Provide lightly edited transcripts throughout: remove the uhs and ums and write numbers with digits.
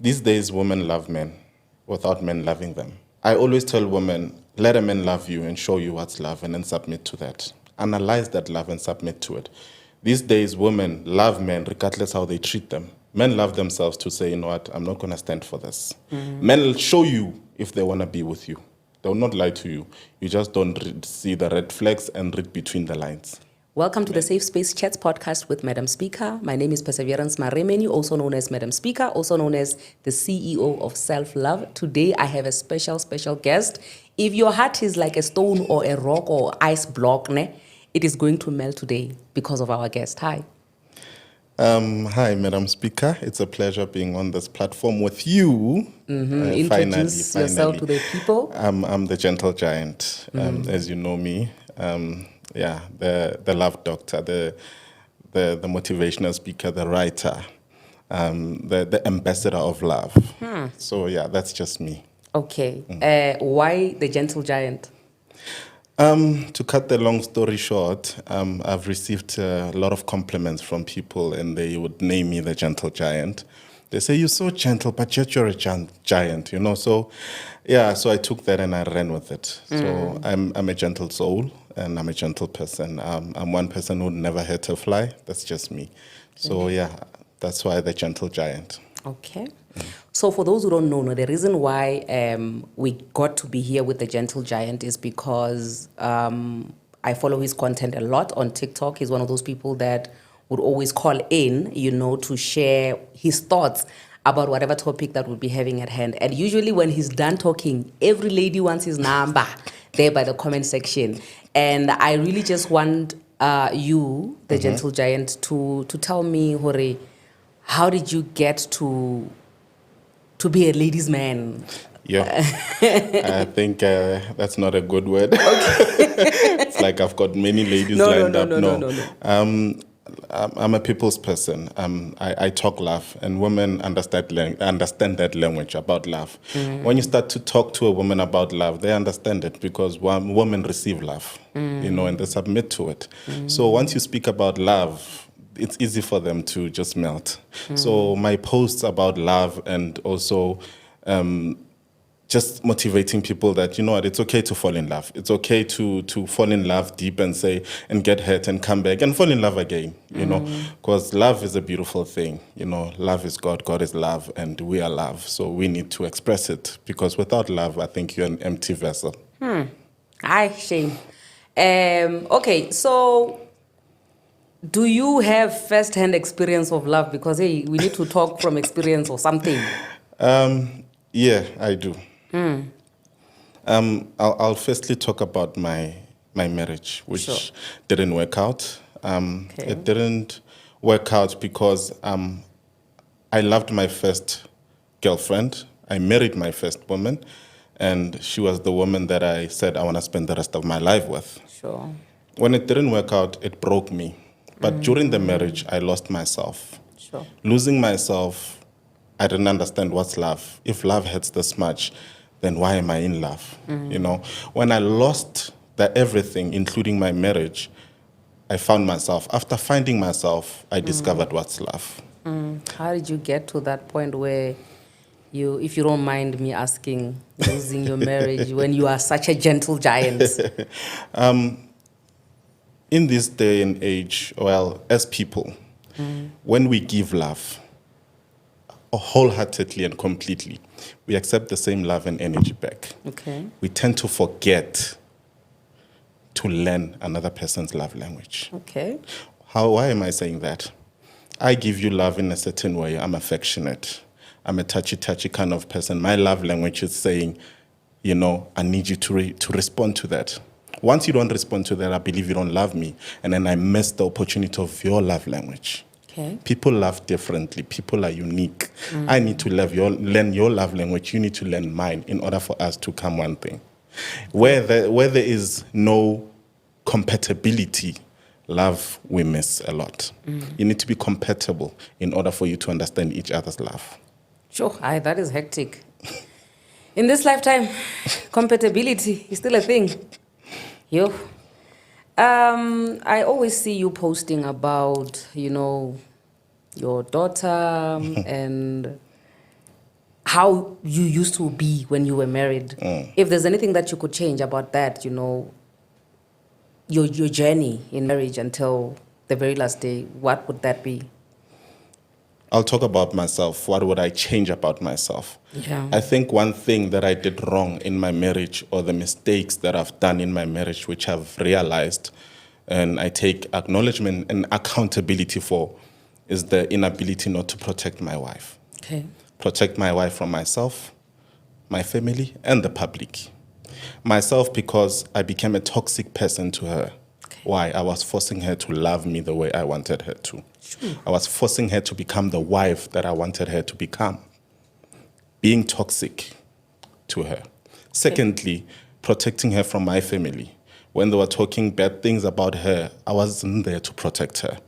These days, women love men without men loving them. I always tell women, let a man love you and show you what's love and then submit to that. Analyze that love and submit to it. These days, women love men regardless how they treat them. Men love themselves to say, you know what, I'm not going to stand for this. Men will show you if they want to be with you. They will not lie to you. You just don't see the red flags and read between the lines. Welcome to the Safe Space Chats podcast with Madam Speaker. My name is Perseverance Maremeni, also known as Madam Speaker, also known as the CEO of Self Love. Today, I have a special guest. If your heart is like a stone or a rock or ice block, it is going to melt today because of our guest. Hi. Hi, Madam Speaker. It's a pleasure being on this platform with you. Introduce yourself to the people. I'm the gentle giant, as you know me. The love doctor, the motivational speaker, the writer, the ambassador of love. So yeah, that's just me. Okay. Why the gentle giant? To cut the long story short, I've received a lot of compliments from people, and they would name me the gentle giant. They say, you're so gentle, but yet you're a giant, you know? So, yeah, so I took that and I ran with it. So I'm a gentle soul, and I'm a gentle person. I'm one person who would never hurt a fly. That's just me. So, yeah, that's why the gentle giant. Okay. So for those who don't know, the reason why we got to be here with the Gentle Giant is because I follow his content a lot on TikTok. He's one of those people that would always call in, to share his thoughts about whatever topic that we'll be having at hand. And usually when he's done talking, every lady wants his number there by the comment section. And I really just want you, the Gentle Giant, to tell me, Hore, how did you get to be a ladies' man? Yeah, I think that's not a good word. It's like I've got many ladies lined up. No. I'm a people's person. I talk love, and women understand that language about love. When you start to talk to a woman about love, they understand it because women receive love, and they submit to it. So once you speak about love, it's easy for them to just melt. So my posts about love and also just motivating people that, you know what, it's okay to fall in love. It's okay to fall in love deep and get hurt and come back and fall in love again, because love is a beautiful thing. Love is God, God is love, and we are love. So we need to express it, because without love, I think you're an empty vessel. Aye, shame. Okay, so do you have first-hand experience of love? Because, hey, we need to talk from experience or something. Yeah, I do. I'll firstly talk about my marriage, which didn't work out. It didn't work out because I loved my first girlfriend. I married my first woman, and she was the woman that I said I want to spend the rest of my life with. Sure. When it didn't work out, it broke me. But during the marriage, I lost myself. Sure. Losing myself, I didn't understand what's love. If love hurts this much, then why am I in love? When I lost everything, including my marriage, I found myself. After finding myself, I discovered what's love. How did you get to that point where you, if you don't mind me asking, losing your marriage when you are such a gentle giant? In this day and age, well, as people, when we give love wholeheartedly and completely, we accept the same love and energy back. Okay. We tend to forget to learn another person's love language. Okay. Why am I saying that? I give you love in a certain way. I'm affectionate. I'm a touchy kind of person. My love language is saying, I need you to respond to that. Once you don't respond to that, I believe you don't love me. And then I miss the opportunity of your love language. Okay. People love differently. People are unique. I need to learn your love language. You need to learn mine in order for us to come one thing. Where there is no compatibility, love we miss a lot. You need to be compatible in order for you to understand each other's love. Sure. Aye, that is hectic. In this lifetime, compatibility is still a thing. Yo. I always see you posting about, your daughter and how you used to be when you were married. If there's anything that you could change about that, your journey in marriage until the very last day, what would that be? I'll talk about myself. What would I change about myself? Yeah. I think one thing that I did wrong in my marriage, or the mistakes that I've done in my marriage, which I've realized and I take acknowledgement and accountability for, is the inability not to protect my wife. Okay. Protect my wife from myself, my family, and the public. Myself, because I became a toxic person to her. Okay. Why? I was forcing her to love me the way I wanted her to. Sure. I was forcing her to become the wife that I wanted her to become. Being toxic to her. Secondly, protecting her from my family. When they were talking bad things about her, I wasn't there to protect her.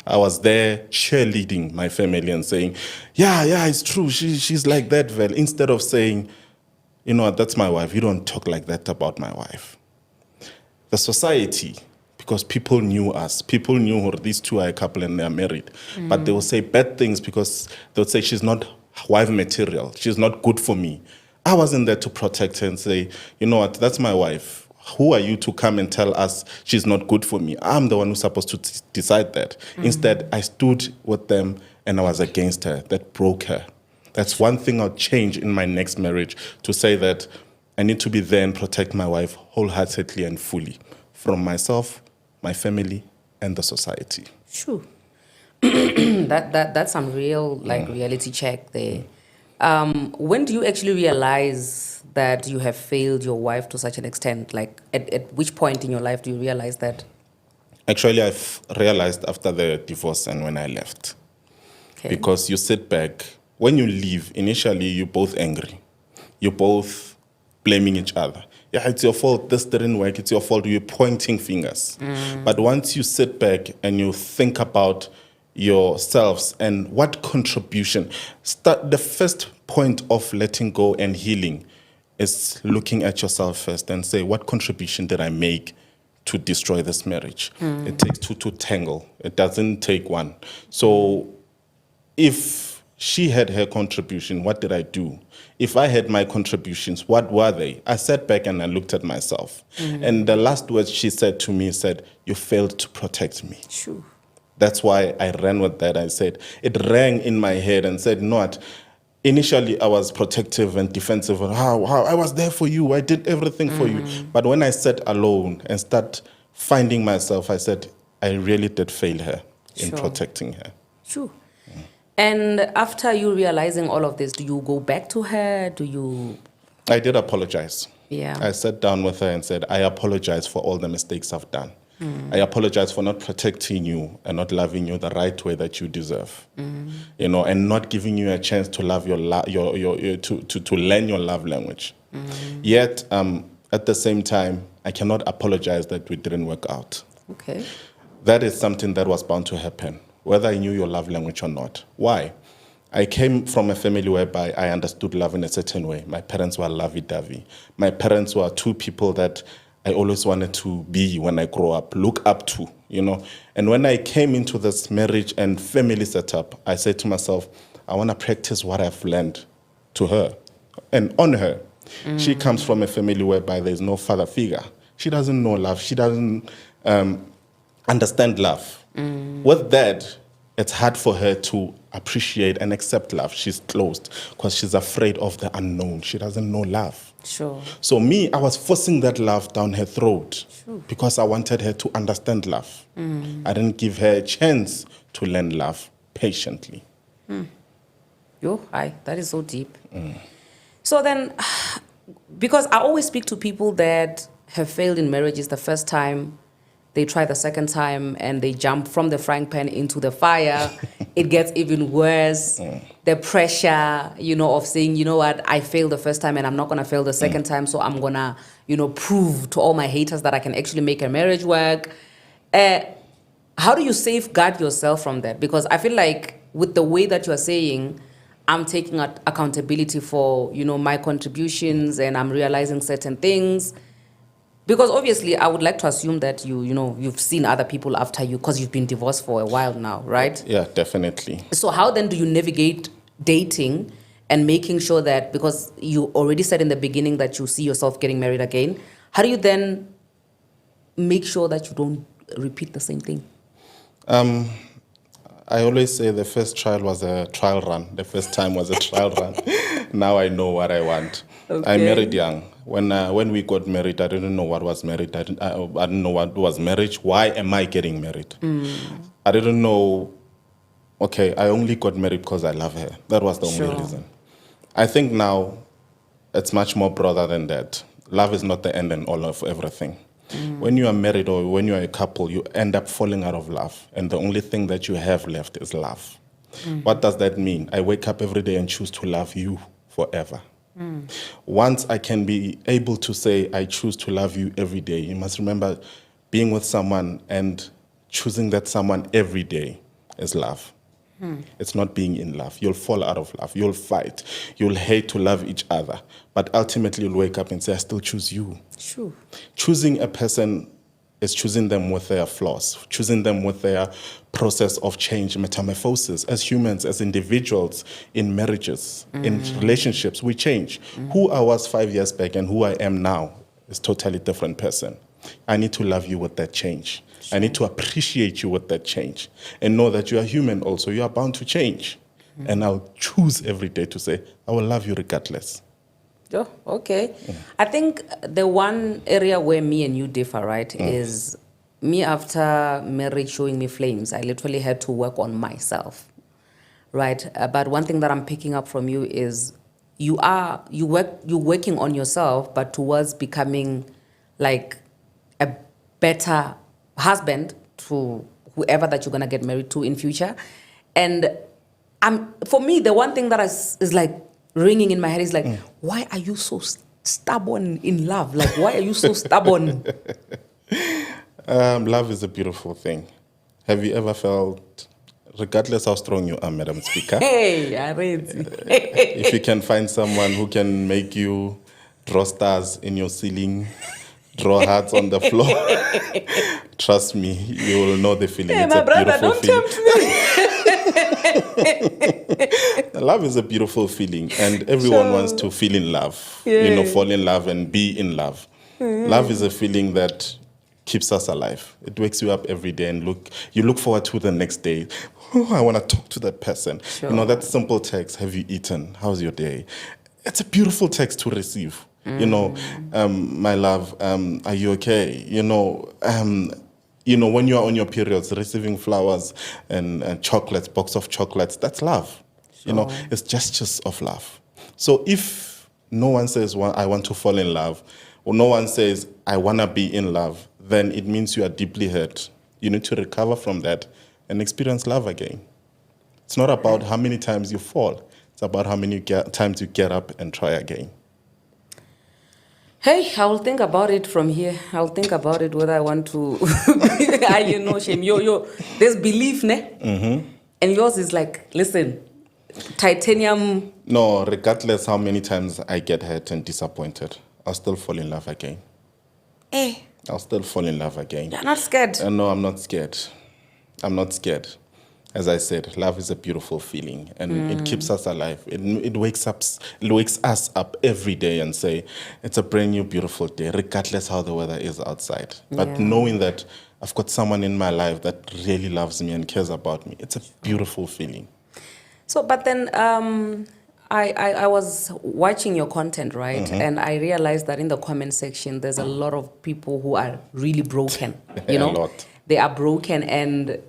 I was there cheerleading my family and saying, yeah, it's true. She's like that, Vel. Instead of saying, you know what, that's my wife. You don't talk like that about my wife. The society, because people knew us. People knew these two are a couple and they're married. But they will say bad things because they would say she's not wife material. She's not good for me. I wasn't there to protect her and say, you know what, that's my wife. Who are you to come and tell us she's not good for me? I'm the one who's supposed to decide that. Instead, I stood with them and I was against her. That broke her. That's one thing I'll change in my next marriage, to say that I need to be there and protect my wife wholeheartedly and fully from myself, my family, and the society. Sure. That's some real reality check there. When do you actually realize that you have failed your wife to such an extent? Like, at which point in your life do you realize that? Actually, I've realized after the divorce and when I left. Okay. Because you sit back, when you leave, initially you're both angry. You're both blaming each other. Yeah, it's your fault, this didn't work, it's your fault, you're pointing fingers. But once you sit back and you think about yourselves and what contribution, the first point of letting go and healing is looking at yourself first and say, what contribution did I make to destroy this marriage? It takes two to tangle. It doesn't take one. So if she had her contribution, what did I do? If I had my contributions, what were they? I sat back and I looked at myself. And the last words she said to me said, you failed to protect me. Sure. That's why I ran with that. I said, it rang in my head and said, no, what? Initially, I was protective and defensive. How I was there for you. I did everything for you. But when I sat alone and start finding myself, I said, I really did fail her in protecting her. Sure. And after you realizing all of this, do you go back to her? I did apologize. Yeah. I sat down with her and said, I apologize for all the mistakes I've done. I apologize for not protecting you and not loving you the right way that you deserve, and not giving you a chance to love to learn your love language. Yet, at the same time, I cannot apologize that we didn't work out. Okay. That is something that was bound to happen, whether I knew your love language or not. Why? I came from a family whereby I understood love in a certain way. My parents were lovey-dovey. My parents were two people that I always wanted to be when I grow up, look up to, And when I came into this marriage and family setup, I said to myself, I want to practice what I've learned to her and on her. She comes from a family whereby there's no father figure. She doesn't know love. She doesn't understand love. With that, it's hard for her to appreciate and accept love. She's closed because she's afraid of the unknown. She doesn't know love. Sure. So I was forcing that love down her throat because I wanted her to understand love. I didn't give her a chance to learn love patiently. That is so deep. So then, because I always speak to people that have failed in marriages the first time, they try the second time and they jump from the frying pan into the fire. It gets even worse. The pressure, of saying, you know what, I failed the first time and I'm not going to fail the second time. So I'm going to, prove to all my haters that I can actually make a marriage work. How do you safeguard yourself from that? Because I feel like with the way that you're saying, I'm taking accountability for, my contributions and I'm realizing certain things. Because obviously, I would like to assume that you've seen other people after you because you've been divorced for a while now, right? Yeah, definitely. So how then do you navigate dating and making sure that, because you already said in the beginning that you see yourself getting married again, how do you then make sure that you don't repeat the same thing? I always say the first trial was a trial run. The first time was a trial run. Now I know what I want. Okay. I married young. When we got married, I didn't know what was married. I didn't know what was marriage. Why am I getting married? I didn't know. Okay, I only got married because I love her. That was the only reason. I think now it's much more broader than that. Love is not the end and all of everything. When you are married or when you are a couple, you end up falling out of love. And the only thing that you have left is love. What does that mean? I wake up every day and choose to love you forever. Once I can be able to say, I choose to love you every day, you must remember being with someone and choosing that someone every day is love. It's not being in love. You'll fall out of love. You'll fight. You'll hate to love each other. But ultimately, you'll wake up and say, I still choose you. Sure. Choosing a person is choosing them with their flaws, choosing them with their process of change, metamorphosis. As humans, as individuals, in marriages, in relationships, we change. Who I was 5 years back and who I am now is totally different person. I need to love you with that change. I need to appreciate you with that change and know that you are human also. You are bound to change. And I'll choose every day to say, I will love you regardless. Oh, okay. I think the one area where me and you differ, right, is me after marriage showing me flames. I literally had to work on myself, right? But one thing that I'm picking up from you is you're working on yourself, but towards becoming like a better husband to whoever that you're gonna get married to in future. And for me, the one thing that is like ringing in my head is like, why are you so stubborn in love? Like, why are you so stubborn? Love is a beautiful thing. Have you ever felt, regardless how strong you are, Madam Speaker, hey, I read. if you can find someone who can make you draw stars in your ceiling, draw hearts on the floor, trust me, you will know the feeling. Hey, it's my a brother, beautiful don't feeling. tempt me. Love is a beautiful feeling, and everyone wants to feel in love, fall in love and be in love. Love is a feeling that keeps us alive. It wakes you up every day and you look forward to the next day. Oh, I want to talk to that person. That simple text, have you eaten? How's your day? It's a beautiful text to receive. My love, are you okay? When you are on your periods, receiving flowers and chocolates, box of chocolates, that's love. It's gestures of love. So if no one says, well, I want to fall in love, or no one says, I want to be in love, then it means you are deeply hurt. You need to recover from that and experience love again. It's not about how many times you fall. It's about how many times you get up and try again. Hey, I will think about it from here. I'll think about it whether I want to. Shame. There's belief, ne? And yours is like, listen, titanium. No, regardless how many times I get hurt and disappointed, I'll still fall in love again. I'll still fall in love again. You're not scared? No, I'm not scared. I'm not scared. As I said, love is a beautiful feeling, and it keeps us alive. It wakes us up every day and say, it's a brand new, beautiful day, regardless how the weather is outside. But knowing that I've got someone in my life that really loves me and cares about me, it's a beautiful feeling. So, but then I was watching your content, right? And I realized that in the comment section, there's a lot of people who are really broken. A lot. They are broken, and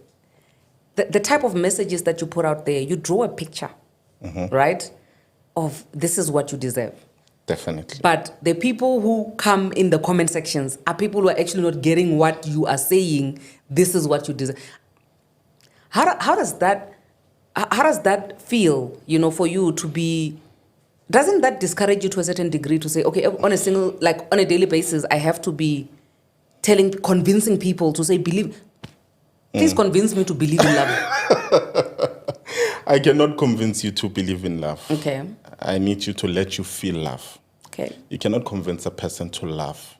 the type of messages that you put out there, you draw a picture, right, of this is what you deserve. Definitely. But the people who come in the comment sections are people who are actually not getting what you are saying. This is what you deserve. How does that feel, for you to be? Doesn't that discourage you to a certain degree to say, okay, on a daily basis, I have to be convincing people to say, please convince me to believe in love. I cannot convince you to believe in love. Okay. I need you to let you feel love. Okay. You cannot convince a person to love.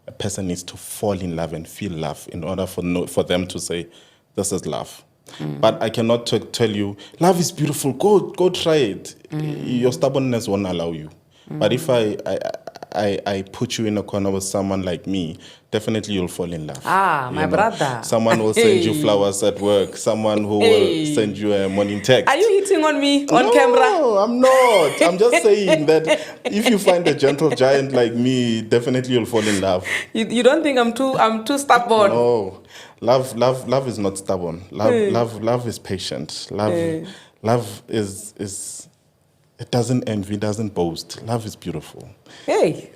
A person needs to fall in love and feel love in order for them to say, this is love. But I cannot tell you, love is beautiful, go try it. Your stubbornness won't allow you. But if I put you in a corner with someone like me, definitely you'll fall in love. My brother. Someone will send you flowers at work. Someone who will send you a morning text. Are you hitting on me on camera? No, I'm not. I'm just saying that if you find a gentle giant like me, definitely you'll fall in love. You don't think I'm too stubborn? No. Love is not stubborn. Love is patient. Love is it doesn't envy, doesn't boast. Love is beautiful. Hey.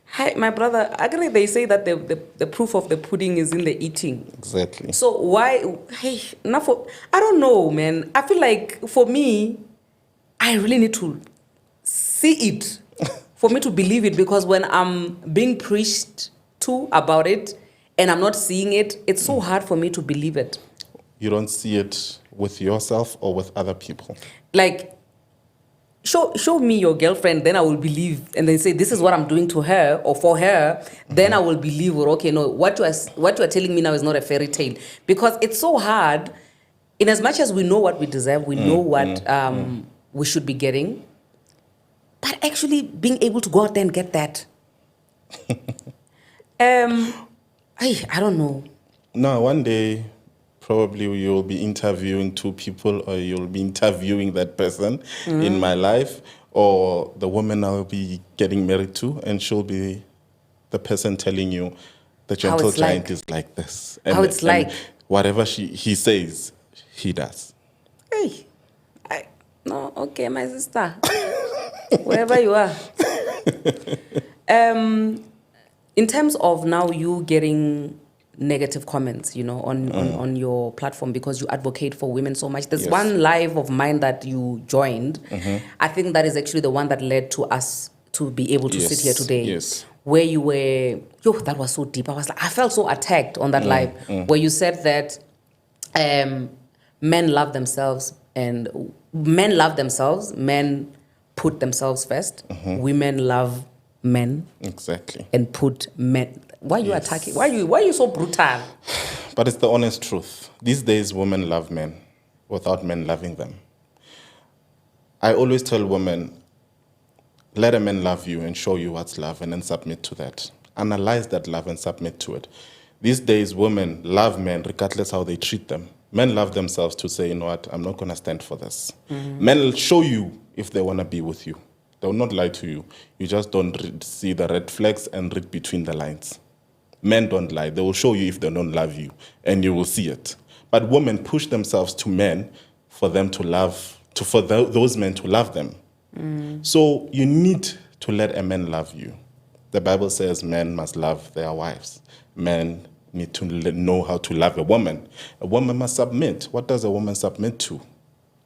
Hi, my brother. Actually, they say that the proof of the pudding is in the eating. Exactly. So why? Hey, I don't know, man. I feel like for me, I really need to see it for me to believe it, because when I'm being preached to about it and I'm not seeing it, it's so hard for me to believe it. You don't see it with yourself or with other people? Like, show me your girlfriend, then I will believe. And then say, this is what I'm doing to her or for her. Then I will believe, or okay, no, what you are telling me now is not a fairy tale. Because it's so hard, in as much as we know what we deserve, we know what we should be getting. But actually being able to go out there and get that. I don't know. No, one day, probably you'll be interviewing two people, or you'll be interviewing that person in my life, or the woman I'll be getting married to, and she'll be the person telling you the gentle giant is like this. And, how it's like. Whatever he says, he does. Hey, no, okay, my sister. Wherever you are. In terms of now you getting negative comments, on your platform, because you advocate for women so much. There's one live of mine that you joined. I think that is actually the one that led to us to be able to sit here today. Yes. Where you were, that was so deep. I felt so attacked on that live, where you said that men love themselves, men put themselves first. Women love men. Exactly. And put men. Why are you attacking? Why are you so brutal? But it's the honest truth. These days, women love men without men loving them. I always tell women, let a man love you and show you what's love, and then submit to that. Analyze that love and submit to it. These days, women love men regardless how they treat them. Men love themselves to say, you know what, I'm not going to stand for this. Men will show you if they want to be with you. They will not lie to you. You just don't see the red flags and read between the lines. Men don't lie. They will show you if they don't love you, and you will see it. But women push themselves to men for them to love, those men to love them. So you need to let a man love you. The Bible says men must love their wives. Men need to know how to love a woman. A woman must submit. What does a woman submit to?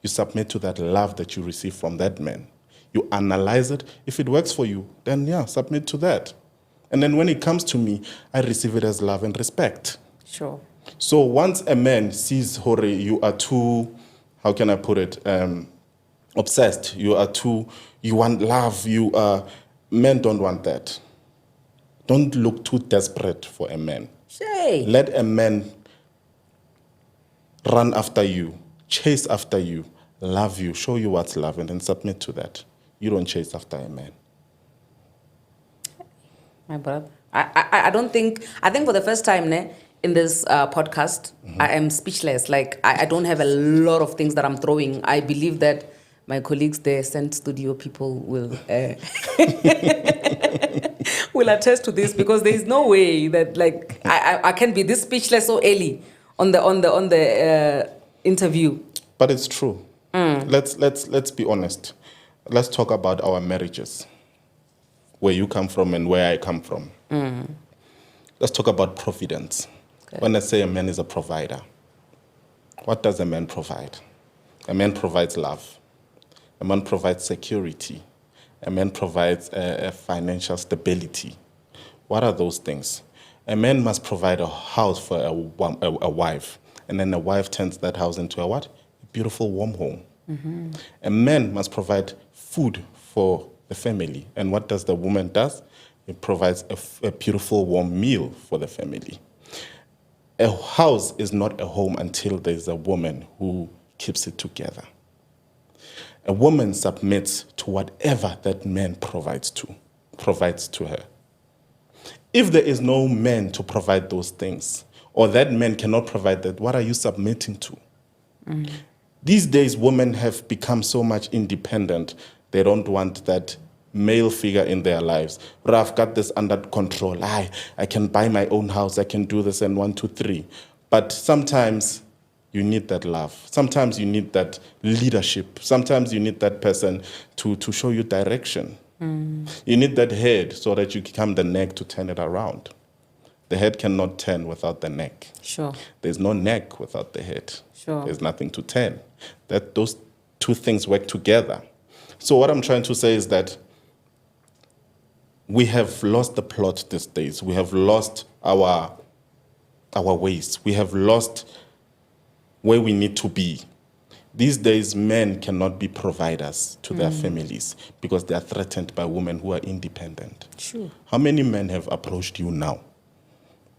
You submit to that love that you receive from that man. You analyze it. If it works for you, then submit to that. And then when it comes to me, I receive it as love and respect. Sure. So once a man sees, Hore, you are too, how can I put it, obsessed, you want love, men don't want that. Don't look too desperate for a man. Shay. Let a man run after you, chase after you, love you, show you what's love, and then submit to that. You don't chase after a man. My brother. I think for the first time in this podcast, I am speechless. Like, I don't have a lot of things that I'm throwing. I believe that my colleagues there, Send Studio people, will will attest to this, because there is no way that I can be this speechless so early on the interview. But it's true. Let's be honest. Let's talk about our marriages, where you come from and where I come from. Let's talk about providence. Okay. When I say a man is a provider, what does a man provide? A man provides love. A man provides security. A man provides a financial stability. What are those things? A man must provide a house for a wife, and then a wife turns that house into a what? A beautiful, warm home. A man must provide food for the family, and what does the woman does? It provides a beautiful, warm meal for the family. A house is not a home until there's a woman who keeps it together. A woman submits to whatever that man provides to her. If there is no man to provide those things, or that man cannot provide that, what are you submitting to? These days, women have become so much independent, they don't want that male figure in their lives. But I've got this under control. I can buy my own house, I can do this, and 1, 2, 3. But sometimes you need that love. Sometimes you need that leadership. Sometimes you need that person to show you direction. You need that head so that you become the neck to turn it around. The head cannot turn without the neck. Sure. There's no neck without the head. Sure. There's nothing to turn. Those two things work together. So what I'm trying to say is that we have lost the plot these days. We have lost our ways. We have lost where we need to be. These days, men cannot be providers to their families because they are threatened by women who are independent. Sure. How many men have approached you now?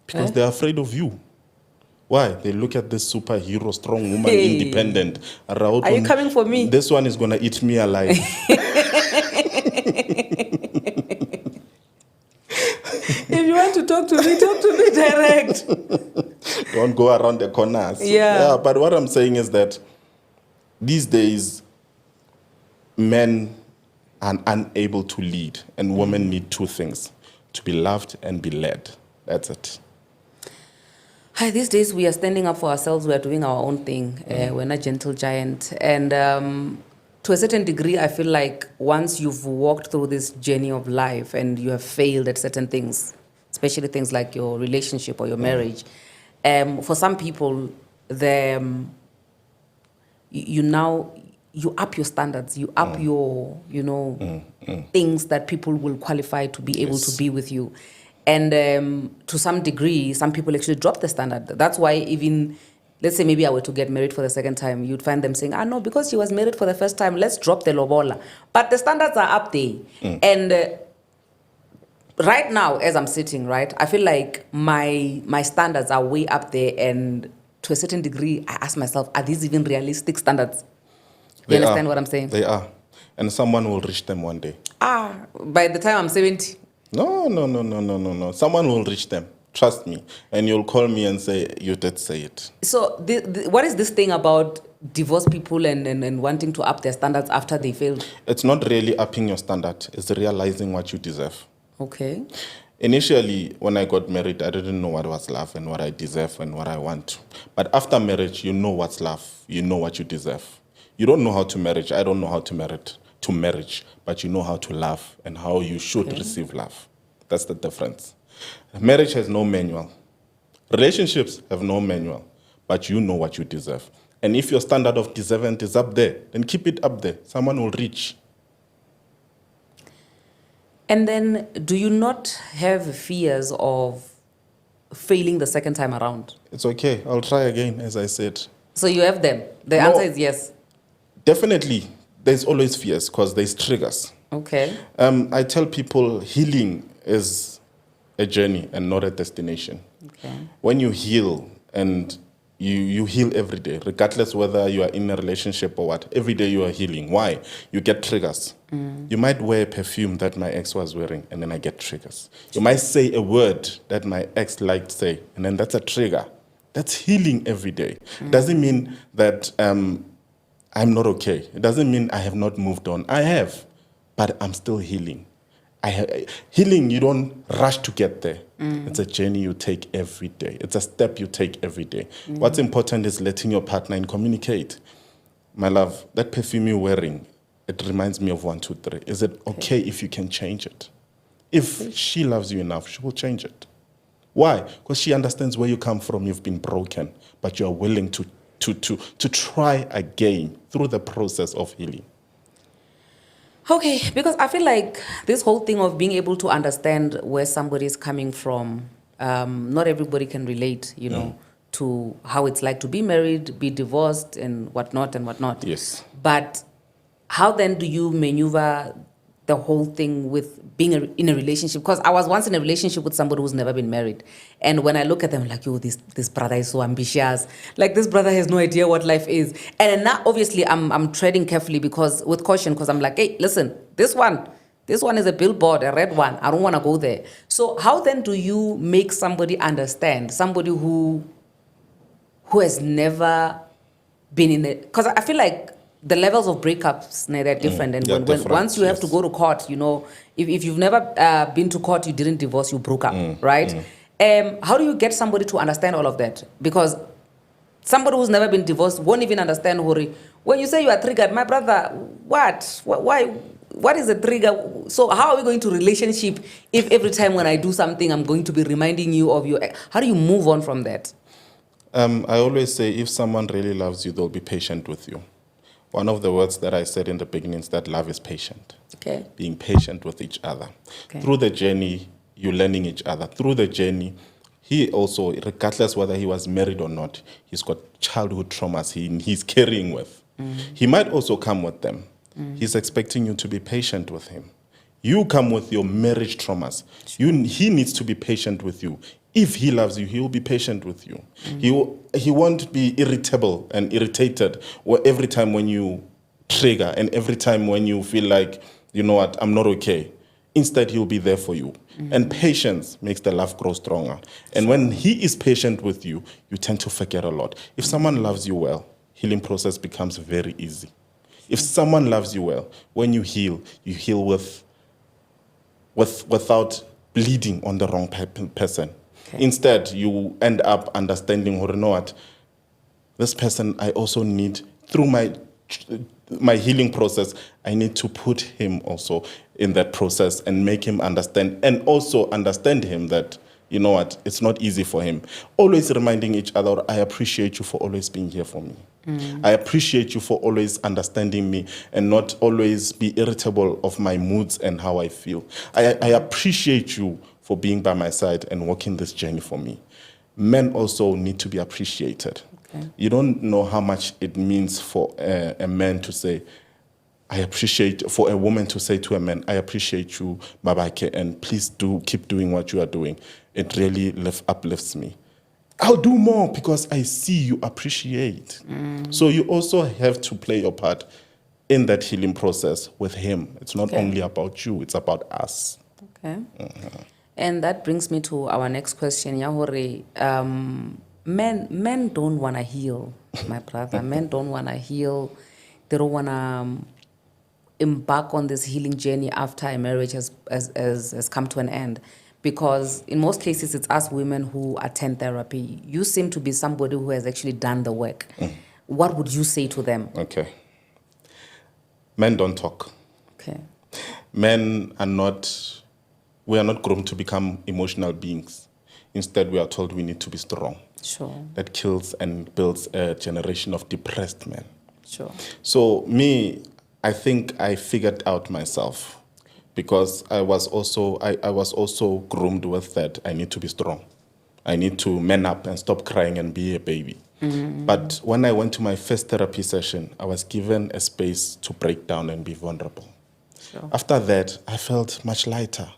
Because they're afraid of you. Why? They look at this superhero, strong woman, independent. Are you coming for me? This one is going to eat me alive. If you want to talk to me direct. Don't go around the corners. Yeah. But what I'm saying is that these days, men are unable to lead, and women need two things: to be loved and be led. That's it. Hi, these days we are standing up for ourselves. We are doing our own thing. We're not gentle giant. And to a certain degree, I feel like once you've walked through this journey of life and you have failed at certain things, especially things like your relationship or your marriage, for some people, you up your standards, you up your, things that people will qualify to be able to be with you. And to some degree, some people actually drop the standard. That's why even, let's say maybe I were to get married for the second time, you'd find them saying, no, because she was married for the first time, let's drop the lobola. But the standards are up there. And right now, as I'm sitting, right, I feel like my standards are way up there. And to a certain degree, I ask myself, are these even realistic standards? You understand what I'm saying? They are. And someone will reach them one day. By the time I'm 70. No. Someone will reach them. Trust me. And you'll call me and say, you did say it. So what is this thing about divorced people and wanting to up their standards after they failed? It's not really upping your standard. It's realizing what you deserve. Okay. Initially, when I got married, I didn't know what was love and what I deserve and what I want. But after marriage, you know what's love. You know what you deserve. You don't know how to marriage. I don't know how to marriage, but you know how to love and how you should receive love. That's the difference. Marriage has no manual. Relationships have no manual, but you know what you deserve. And if your standard of deserving is up there, then keep it up there. Someone will reach. And then, do you not have fears of failing the second time around? It's okay. I'll try again, as I said. So you have them. The answer is yes. Definitely. There's always fears because there's triggers. Okay. I tell people healing is a journey and not a destination. Okay. When you heal, and you heal every day, regardless whether you are in a relationship or what, every day you are healing. Why? You get triggers. You might wear a perfume that my ex was wearing, and then I get triggers. You might say a word that my ex liked to say, and then that's a trigger. That's healing every day. Doesn't mean that I'm not okay. It doesn't mean I have not moved on. I have, but I'm still healing. Healing, you don't rush to get there. It's a journey you take every day. It's a step you take every day. What's important is letting your partner communicate. My love, that perfume you're wearing, it reminds me of 1, 2, 3. Is it okay if you can change it? If she loves you enough, she will change it. Why? Because she understands where you come from. You've been broken, but you're willing to try again through the process of healing. Okay, because I feel like this whole thing of being able to understand where somebody is coming from, not everybody can relate, to how it's like to be married, be divorced, and whatnot. Yes. But how then do you maneuver the whole thing with being in a relationship, because I was once in a relationship with somebody who's never been married, and when I look at them, like, yo, this brother is so ambitious, like this brother has no idea what life is. And now obviously I'm treading carefully, because with caution, because I'm like, hey, listen, this one is a billboard, a red one, I don't want to go there. So how then do you make somebody understand, somebody who has never been in it? Because I feel like the levels of breakups, they're different. And when once you have to go to court, if you've never been to court, you didn't divorce, you broke up, right? How do you get somebody to understand all of that? Because somebody who's never been divorced won't even understand, Hori. When you say you are triggered, my brother, what? Why? What is the trigger? So how are we going to relationship if every time when I do something, I'm going to be reminding you of your... How do you move on from that? I always say, if someone really loves you, they'll be patient with you. One of the words that I said in the beginning is that love is patient. Okay. Being patient with each other. Okay. Through the journey, you're learning each other. Through the journey, he also, regardless whether he was married or not, he's got childhood traumas he's carrying with. He might also come with them. He's expecting you to be patient with him. You come with your marriage traumas. He needs to be patient with you. If he loves you, he will be patient with you. He won't be irritable and irritated every time when you trigger and every time when you feel like, you know what, I'm not okay. Instead, he'll be there for you. And patience makes the love grow stronger. And when he is patient with you, you tend to forget a lot. If someone loves you well, healing process becomes very easy. If someone loves you well, when you heal without bleeding on the wrong person. Okay. Instead, you end up understanding, or you know what, this person I also need, through my healing process, I need to put him also in that process and make him understand, and also understand him that, you know what, it's not easy for him. Always reminding each other, I appreciate you for always being here for me. I appreciate you for always understanding me and not always be irritable of my moods and how I feel. I appreciate you for being by my side and walking this journey for me. Men also need to be appreciated. Okay. You don't know how much it means for a man to say, for a woman to say to a man, I appreciate you, Babake, and please keep doing what you are doing. It really uplifts me. I'll do more because I see you appreciate. So you also have to play your part in that healing process with him. It's not only about you, it's about us. Okay. And that brings me to our next question, Yahore. Men don't want to heal, my brother. Men don't want to heal. They don't want to embark on this healing journey after a marriage has come to an end. Because in most cases, it's us women who attend therapy. You seem to be somebody who has actually done the work. What would you say to them? Okay. Men don't talk. Okay. Men are not, we are not groomed to become emotional beings. Instead, we are told we need to be strong. Sure. That kills and builds a generation of depressed men. Sure. So me, I think I figured out myself. Because I was also groomed with that. I need to be strong. I need to man up and stop crying and be a baby. But when I went to my first therapy session, I was given a space to break down and be vulnerable. Sure. After that, I felt much lighter.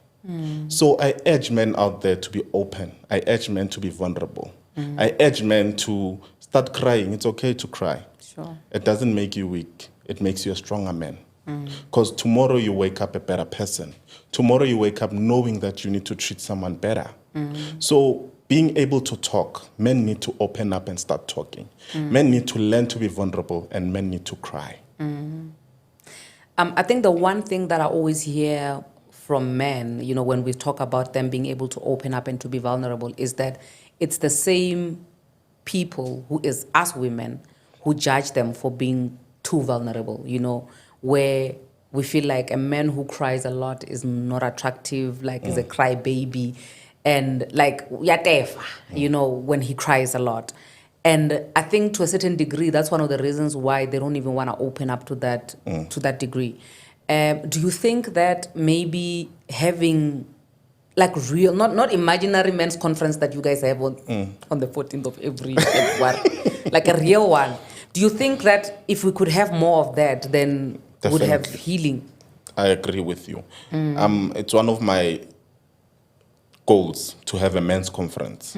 So I urge men out there to be open. I urge men to be vulnerable. I urge men to start crying. It's okay to cry. Sure. It doesn't make you weak. It makes you a stronger man. Because tomorrow you wake up a better person. Tomorrow you wake up knowing that you need to treat someone better. So being able to talk, men need to open up and start talking. Men need to learn to be vulnerable, and men need to cry. I think the one thing that I always hear from men, when we talk about them being able to open up and to be vulnerable, is that it's the same people who is us women who judge them for being too vulnerable, where we feel like a man who cries a lot is not attractive, like is a crybaby, and like when he cries a lot. And I think to a certain degree, that's one of the reasons why they don't even want to open up to that degree. Do you think that maybe having like real, not imaginary men's conference that you guys have on the 14th of every February, like a real one, do you think that if we could have more of that, then Definitely. would have healing? I agree with you. It's one of my goals to have a men's conference,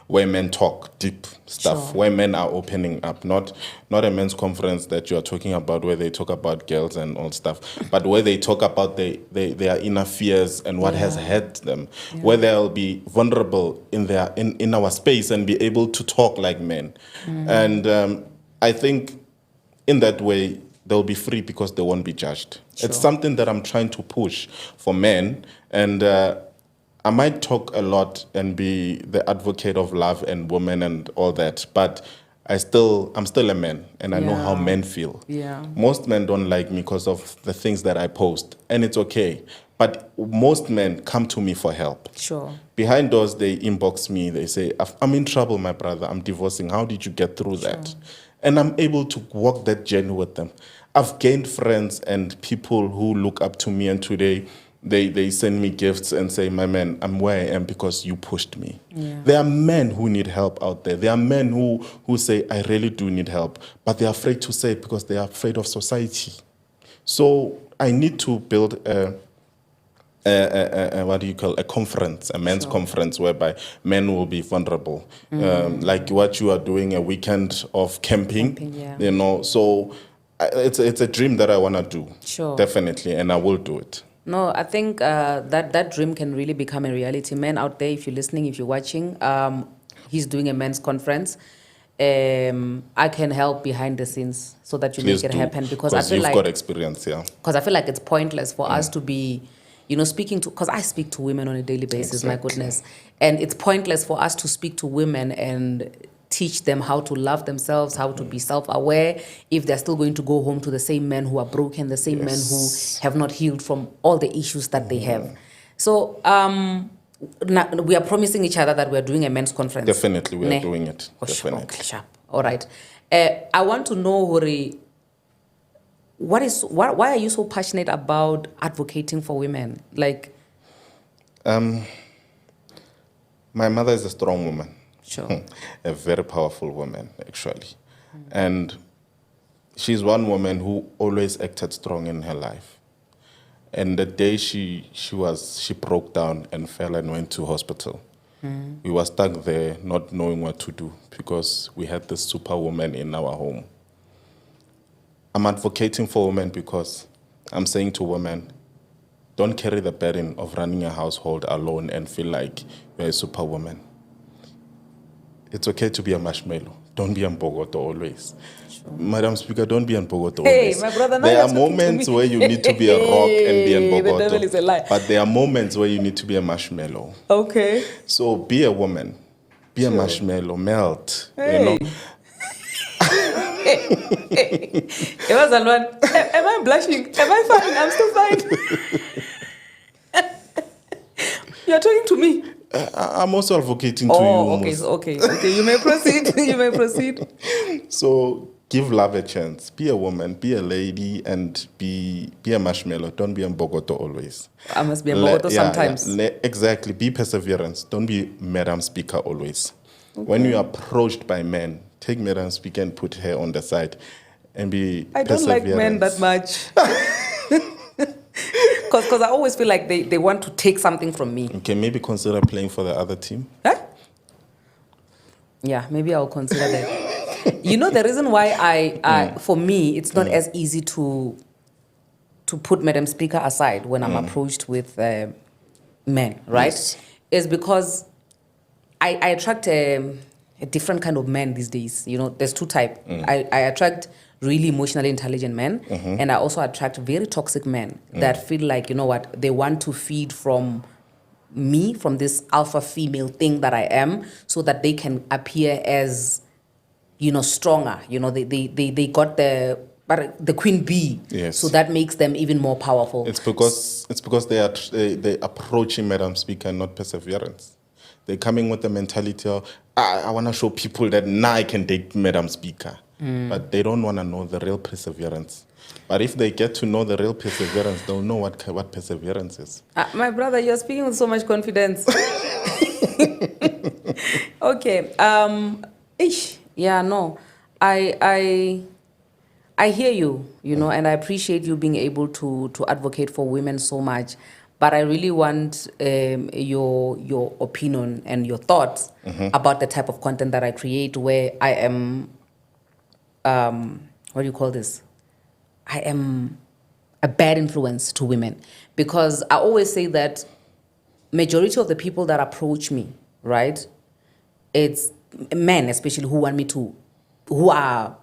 where men talk deep stuff, Sure. where men are opening up, not a men's conference that you are talking about where they talk about girls and all stuff, but where they talk about their inner fears and what has hurt them, where they'll be vulnerable in our space and be able to talk like men. And I think in that way they'll be free because they won't be judged. Sure. It's something that I'm trying to push for men, and I might talk a lot and be the advocate of love and women and all that, but I'm still a man, and I know how Yeah. men feel. Yeah. Most men don't like me because of the things that I post, and it's okay. But most men come to me for help. Sure. Behind doors, they inbox me. They say, I'm in trouble, my brother. I'm divorcing. How did you get through that? And I'm able to walk that journey with them. I've gained friends and people who look up to me, and today they send me gifts and say, my man, I'm where I am because you pushed me. Yeah. There are men who need help out there. There are men who say, I really do need help, but they're afraid to say it because they are afraid of society. So I need to build what do you call a conference, a men's conference whereby men will be vulnerable, like what you are doing, a weekend of camping, yeah. So it's a dream that I want to do, Sure. definitely, and I will do it. No, I think that dream can really become a reality. Men out there, if you're listening, if you're watching, he's doing a men's conference. I can help behind the scenes so that you Please make it do, happen, because I feel you've like got experience, yeah. because I feel like it's pointless for us to be, speaking to, because I speak to women on a daily basis, my goodness. And it's pointless for us to speak to women and teach them how to love themselves, how to be self-aware, if they're still going to go home to the same men who are broken, the same men who have not healed from all the issues that they have. So now we are promising each other that we're doing a men's conference. Definitely, we are doing it. Definitely. Okay, sharp. All right. I want to know, Hori, why are you so passionate about advocating for women? Like, my mother is a strong woman. sure. A very powerful woman, actually. And she's one woman who always acted strong in her life. And the day she broke down and fell and went to hospital, we were stuck there not knowing what to do because we had this superwoman in our home. I'm advocating for women because I'm saying to women, don't carry the burden of running a household alone and feel like you're a superwoman. It's okay to be a marshmallow. Don't be a Mbogoto always. Sure. Madam Speaker, don't be a Mbogoto always. Hey, my brother, there are moments where you need to be a rock and be a Mbogoto. The devil is a lie. But there are moments where you need to be a marshmallow. Okay. So be a woman. Be a marshmallow. Melt. Hey. It was a one. Am I blushing? Am I fine? I'm still fine. You're talking to me. I'm also advocating to you. Okay. You may proceed. You may proceed. So give love a chance. Be a woman, be a lady, and be a marshmallow. Don't be a Mbogoto always. I must be a Mbogoto sometimes. Exactly. Be perseverance. Don't be Madam Speaker always. Okay. When you are approached by men, take Madam Speaker and put her on the side and be I don't like men that much. Because I always feel like they want to take something from me. Okay, maybe consider playing for the other team. Huh? Yeah, maybe I'll consider that. The reason why for me, it's not as easy to put Madam Speaker aside when I'm approached with men, right? Yes. Is because I attract a different kind of men these days. There's two types. I attract really emotionally intelligent men, and I also attract very toxic men that feel like, they want to feed from me, from this alpha female thing that I am, so that they can appear as, stronger. They got the queen bee, yes. So that makes them even more powerful. It's because they approaching Madam Speaker, not perseverance. They're coming with the mentality of, I want to show people that now I can date Madam Speaker. But they don't want to know the real perseverance. But if they get to know the real perseverance, they'll know what perseverance is. My brother, you're speaking with so much confidence. Okay. I I hear you, and I appreciate you being able to advocate for women so much. But I really want your opinion and your thoughts about the type of content that I create, where I am, what do you call this? I am a bad influence to women, because I always say that majority of the people that approach me, right, it's men especially who are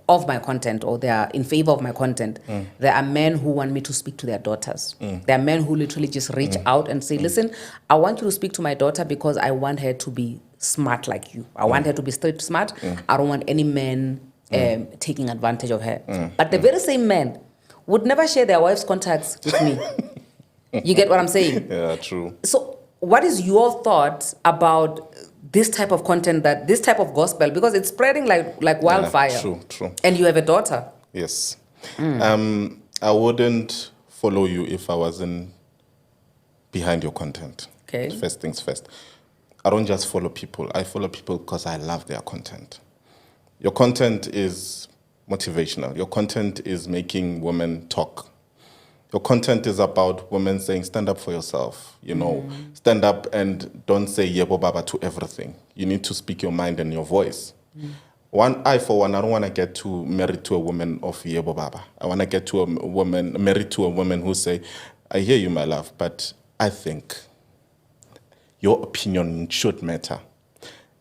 of my content, or they are in favor of my content. There are men who want me to speak to their daughters. There are men who literally just reach out and say, listen, I want you to speak to my daughter because I want her to be smart like you. I want her to be street smart. I don't want any man taking advantage of her. But the very same men would never share their wife's contacts with me. You get what I'm saying? Yeah, true. So what is your thoughts about this type of content, that this type of gospel, because it's spreading like wildfire? Yeah, true. And you have a daughter. Yes. I wouldn't follow you if I wasn't behind your content. Okay. First things first. I don't just follow people. I follow people because I love their content. Your content is motivational. Your content is making women talk. Your content is about women saying, stand up for yourself, stand up and don't say yebo baba to everything. You need to speak your mind and your voice. I don't want to get married to a woman of yebo baba. I want to get married to a woman who say, I hear you, my love, but I think your opinion should matter.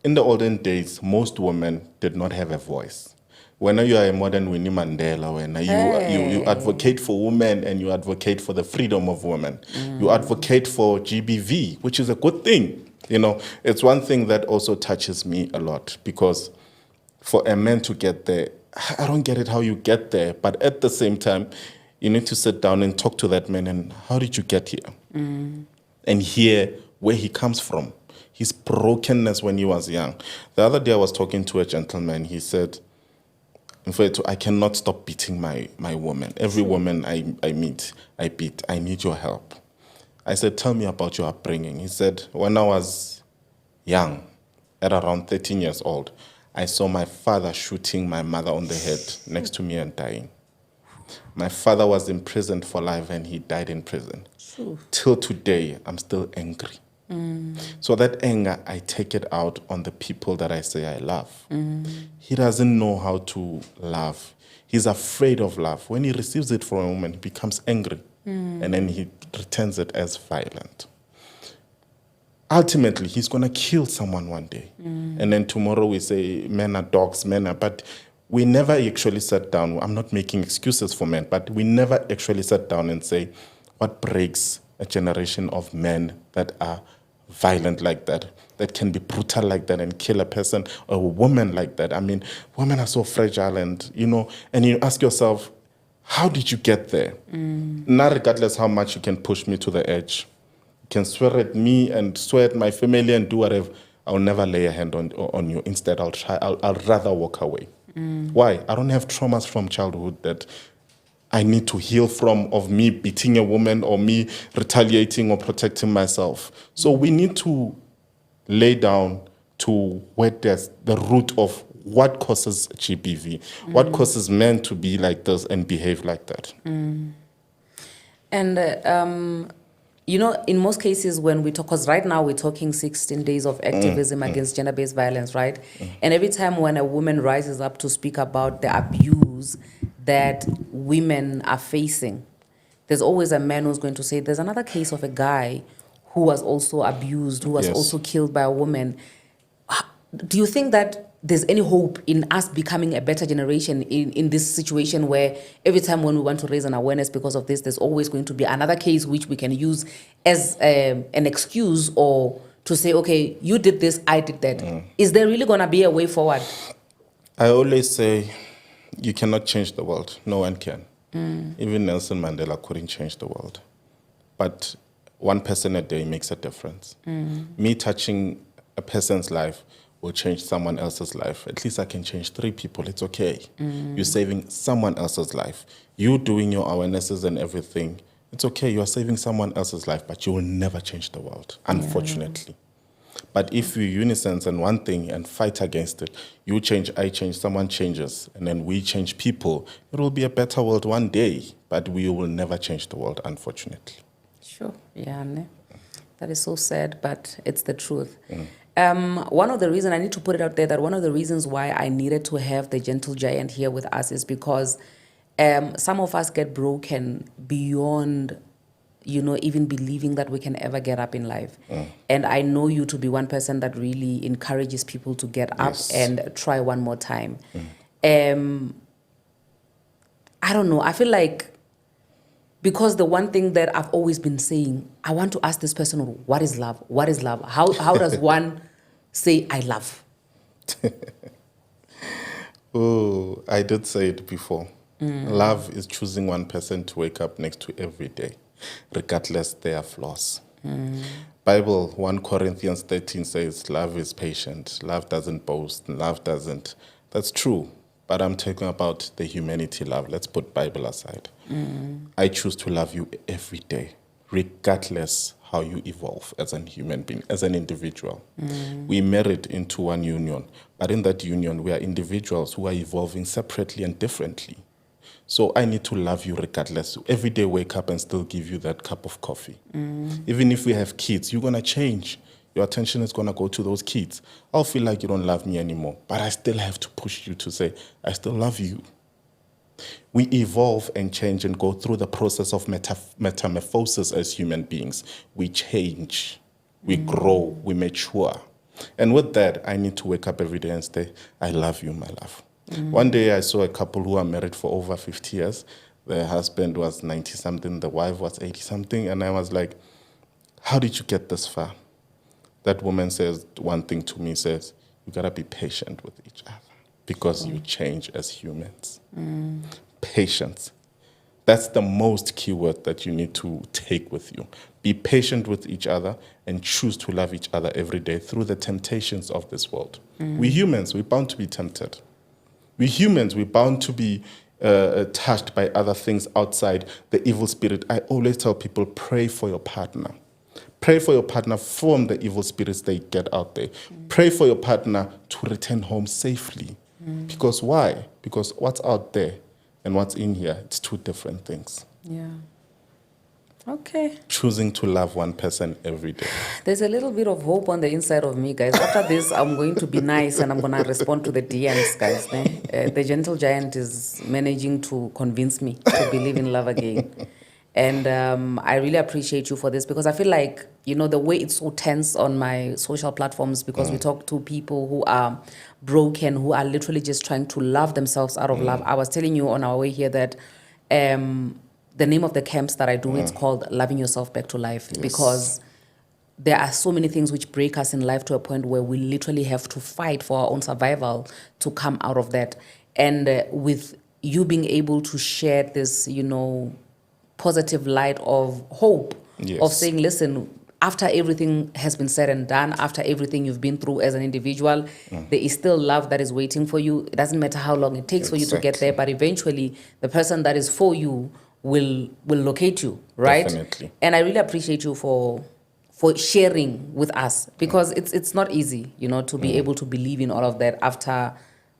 In the olden days, most women did not have a voice. When you are a modern Winnie Mandela, when you advocate for women and you advocate for the freedom of women, you advocate for GBV, which is a good thing. It's one thing that also touches me a lot, because for a man to get there, I don't get it how you get there, but at the same time, you need to sit down and talk to that man and how did you get here? And hear where he comes from, his brokenness when he was young. The other day I was talking to a gentleman, he said, in fact, I cannot stop beating my woman. Every woman I meet, I beat. I need your help. I said, tell me about your upbringing. He said, when I was young, at around 13 years old, I saw my father shooting my mother on the head next to me and dying. My father was imprisoned for life and he died in prison. Till today, I'm still angry. So that anger, I take it out on the people that I say I love. He doesn't know how to love. He's afraid of love. When he receives it from a woman, he becomes angry. And then he returns it as violent. Ultimately, he's going to kill someone one day. And then tomorrow we say, men are dogs, but we never actually sat down. I'm not making excuses for men, but we never actually sat down and say, what breaks a generation of men that are violent like that can be brutal like that and kill a person or a woman like that. I mean, women are so fragile and you ask yourself, how did you get there? Not regardless how much you can push me to the edge. You can swear at me and swear at my family and do whatever. I'll never lay a hand on you. Instead, I'll rather walk away. Why? I don't have traumas from childhood that I need to heal from, of me beating a woman or me retaliating or protecting myself. So we need to lay down to where there's the root of what causes GBV, what causes men to be like this and behave like that. And, in most cases when we talk, because right now we're talking 16 days of activism against gender-based violence, right? And every time when a woman rises up to speak about the abuse that women are facing, there's always a man who's going to say, there's another case of a guy who was also abused, who was also killed by a woman. Do you think that there's any hope in us becoming a better generation in this situation where every time when we want to raise an awareness because of this, there's always going to be another case which we can use as an excuse or to say, okay, you did this, I did that. Is there really going to be a way forward? I always say, you cannot change the world. No one can. Even Nelson Mandela couldn't change the world. But one person a day makes a difference. Me touching a person's life will change someone else's life. At least I can change 3 people. It's okay. You're saving someone else's life. You doing your awarenesses and everything. It's okay. You are saving someone else's life, but you will never change the world, unfortunately. But if we unison on one thing and fight against it, you change, I change, someone changes, and then we change people, it will be a better world one day. But we will never change the world, unfortunately. Sure. Yeah, ne? That is so sad, but it's the truth. One of the reasons, I need to put it out there, that one of the reasons why I needed to have the gentle giant here with us is because some of us get broken beyond, even believing that we can ever get up in life. And I know you to be one person that really encourages people to get up and try one more time. I don't know. I feel like, because the one thing that I've always been saying, I want to ask this person, what is love? What is love? How does one say, I love? Oh, I did say it before. Love is choosing one person to wake up next to every day, regardless their flaws. Bible 1 Corinthians 13 says, love is patient. Love doesn't boast. Love doesn't. That's true. But I'm talking about the humanity love. Let's put Bible aside. I choose to love you every day, regardless how you evolve as a human being, as an individual. We married into one union, but in that union, we are individuals who are evolving separately and differently. So I need to love you regardless. Every day wake up and still give you that cup of coffee. Even if we have kids, you're going to change. Your attention is going to go to those kids. I'll feel like you don't love me anymore, but I still have to push you to say, I still love you. We evolve and change and go through the process of metamorphosis as human beings. We change, we grow, we mature. And with that, I need to wake up every day and say, I love you, my love. One day I saw a couple who are married for over 50 years. The husband was 90-something, the wife was 80-something, and I was like, how did you get this far? That woman says one thing to me, says, you got to be patient with each other because you change as humans. Patience. That's the most key word that you need to take with you. Be patient with each other and choose to love each other every day through the temptations of this world. We humans, we're bound to be tempted. We humans, we're bound to be touched by other things outside the evil spirit. I always tell people, pray for your partner. Pray for your partner from the evil spirits they get out there. Pray for your partner to return home safely. Because why? Because what's out there and what's in here, it's two different things. Yeah. Okay. Choosing to love one person every day. There's a little bit of hope on the inside of me, guys. After this, I'm going to be nice and I'm going to respond to the DMs, guys. The gentle giant is managing to convince me to believe in love again. And I really appreciate you for this, because I feel like, the way it's so tense on my social platforms, because we talk to people who are broken, who are literally just trying to love themselves out of love. I was telling you on our way here that the name of the camps that I do, it's called Loving Yourself Back to Life, because there are so many things which break us in life to a point where we literally have to fight for our own survival to come out of that. And with you being able to share this, positive light of hope, of saying, listen, after everything has been said and done, after everything you've been through as an individual, there is still love that is waiting for you. It doesn't matter how long it takes for you to get there, but eventually the person that is for you will locate you, right? Definitely. And I really appreciate you for sharing with us, because it's not easy, to be able to believe in all of that after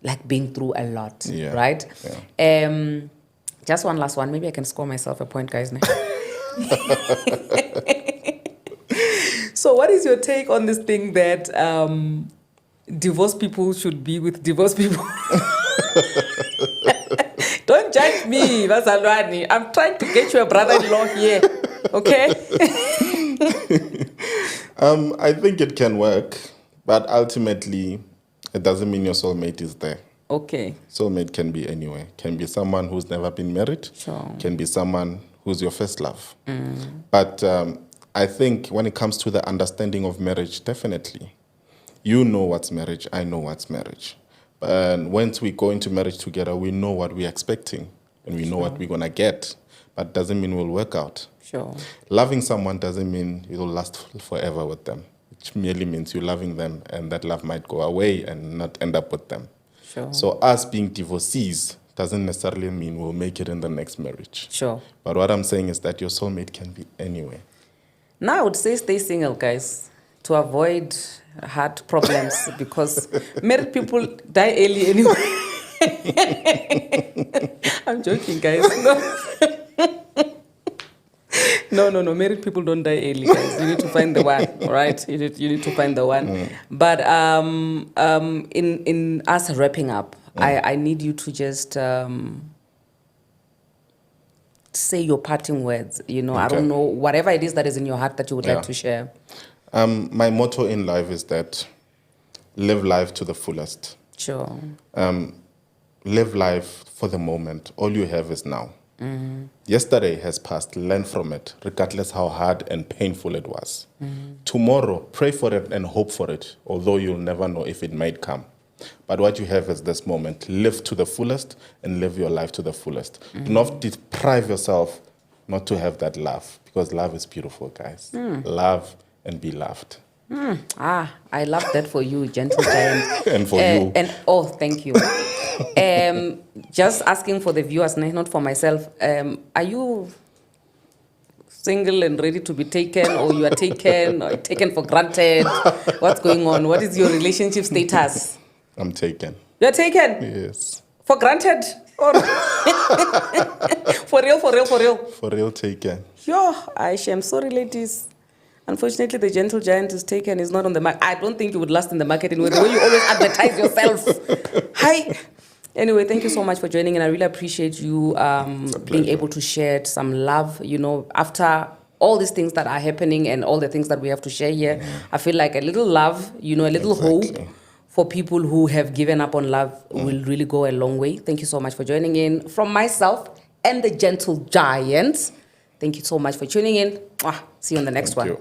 like being through a lot, right? Yeah. Just one last one. Maybe I can score myself a point, guys. So what is your take on this thing that divorced people should be with divorced people? Don't judge me, Vasalwani. I'm trying to get you a brother-in-law here, okay? I think it can work, but ultimately, it doesn't mean your soulmate is there. Okay. Soulmate can be anywhere. Can be someone who's never been married. Sure. Can be someone who's your first love. But I think when it comes to the understanding of marriage, definitely. You know what's marriage. I know what's marriage. And once we go into marriage together, we know what we're expecting. And we know what we're going to get. But doesn't mean we'll work out. Sure. Loving someone doesn't mean it'll last forever with them. It merely means you're loving them, and that love might go away and not end up with them. Sure. So us being divorcees doesn't necessarily mean we'll make it in the next marriage. Sure. But what I'm saying is that your soulmate can be anywhere. Now I would say stay single, guys. to avoid heart problems because married people die early anyway. I'm joking, guys. No. No. Married people don't die early, guys. You need to find the one, all right? You need to find the one. But in us wrapping up, I need you to just say your parting words. You know, I don't know, whatever it is that is in your heart that you would like to share. My motto in life is that live life to the fullest. Sure. Live life for the moment. All you have is now. Yesterday has passed. Learn from it, regardless how hard and painful it was. Tomorrow, pray for it and hope for it, although you'll never know if it might come. But what you have is this moment. Live to the fullest and live your life to the fullest. Do not deprive yourself not to have that love, because love is beautiful, guys. Love and be loved. I love that for you, gentle giant. And for you. And thank you. Just asking for the viewers, not for myself. Are you single and ready to be taken, or you are taken, or taken for granted? What's going on? What is your relationship status? I'm taken. You're taken? Yes. For granted? Or for real? For real taken. Yo, I'm sorry, ladies. Unfortunately, the gentle giant is taken. Is not on the market. I don't think you would last in the market anyway. The way you always advertise yourself. Hi. Anyway, thank you so much for joining, and I really appreciate you being able to share some love. You know, after all these things that are happening and all the things that we have to share here, I feel like a little love, you know, a little hope for people who have given up on love will really go a long way. Thank you so much for joining in. From myself and the gentle giant, thank you so much for tuning in. See you on the next one.